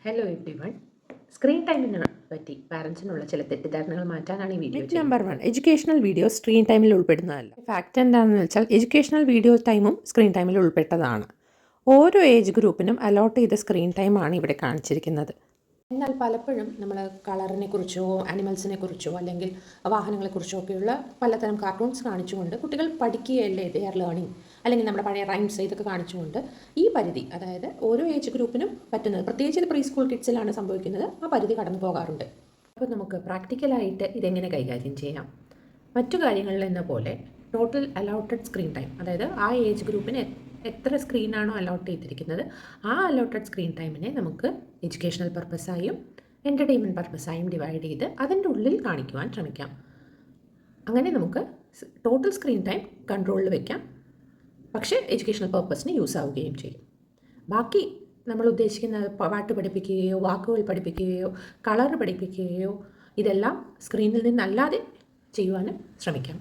Hello every one. Screen ടൈമിനെ പറ്റി പാരൻസിനുള്ള ചില തെറ്റിദ്ധാരണകൾ മാറ്റാനാണ് ഈ video myth number 1, educational video screen ടൈമിൽ ഉൾപ്പെടുന്നതല്ല. ഫാക്റ്റ് എന്താണെന്ന് വെച്ചാൽ എഡ്യൂക്കേഷണൽ വീഡിയോ ടൈമും സ്ക്രീൻ ടൈമിൽ ഉൾപ്പെട്ടതാണ്. ഓരോ ഏജ് ഗ്രൂപ്പിനും അലോട്ട് ചെയ്ത സ്ക്രീൻ ടൈമാണ് ഇവിടെ കാണിച്ചിരിക്കുന്നത്. എന്നാൽ പലപ്പോഴും നമ്മൾ കളറിനെ കുറിച്ചോ ആനിമൽസിനെ കുറിച്ചോ അല്ലെങ്കിൽ വാഹനങ്ങളെക്കുറിച്ചോ ഒക്കെയുള്ള പലതരം കാർട്ടൂൺസ് കാണിച്ചുകൊണ്ട് കുട്ടികൾ പഠിക്കുകയല്ലേ, ദേ ആർ ലേണിംഗ്, അല്ലെങ്കിൽ നമ്മുടെ പഴയ റൈംസ് ഇതൊക്കെ കാണിച്ചുകൊണ്ട് ഈ പരിധി, അതായത് ഓരോ ഏജ് ഗ്രൂപ്പിനും പറ്റുന്നത്, പ്രത്യേകിച്ച് ഇത് പ്രീ സ്കൂൾ കിഡ്സിലാണ് സംഭവിക്കുന്നത്, ആ പരിധി കടന്നു പോകാറുണ്ട്. അപ്പോൾ നമുക്ക് പ്രാക്ടിക്കലായിട്ട് ഇതെങ്ങനെ കൈകാര്യം ചെയ്യാം? മറ്റു കാര്യങ്ങളിൽ എന്ന പോലെ ടോട്ടൽ അലോട്ടഡ് സ്ക്രീൻ ടൈം, അതായത് ആ ഏജ് ഗ്രൂപ്പിന് എത്ര സ്ക്രീനാണോ അലോട്ട് ചെയ്തിരിക്കുന്നത് ആ അലോട്ടഡ് സ്ക്രീൻ ടൈമിനെ നമുക്ക് എഡ്യൂക്കേഷണൽ പർപ്പസായും എൻ്റർടൈൻമെൻറ്റ് പർപ്പസായും ഡിവൈഡ് ചെയ്ത് അതിൻ്റെ ഉള്ളിൽ കാണിക്കുവാൻ ശ്രമിക്കാം. അങ്ങനെ നമുക്ക് ടോട്ടൽ സ്ക്രീൻ ടൈം കൺട്രോളിൽ വയ്ക്കാം, പക്ഷേ എഡ്യൂക്കേഷണൽ പർപ്പസിന് യൂസ് ആവുകയും ചെയ്യും. ബാക്കി നമ്മൾ ഉദ്ദേശിക്കുന്ന പാട്ട് പഠിപ്പിക്കുകയോ വാക്കുകൾ പഠിപ്പിക്കുകയോ കളർ പഠിപ്പിക്കുകയോ ഇതെല്ലാം സ്ക്രീനിൽ നിന്നല്ലാതെ ചെയ്യുവാനും ശ്രമിക്കാം.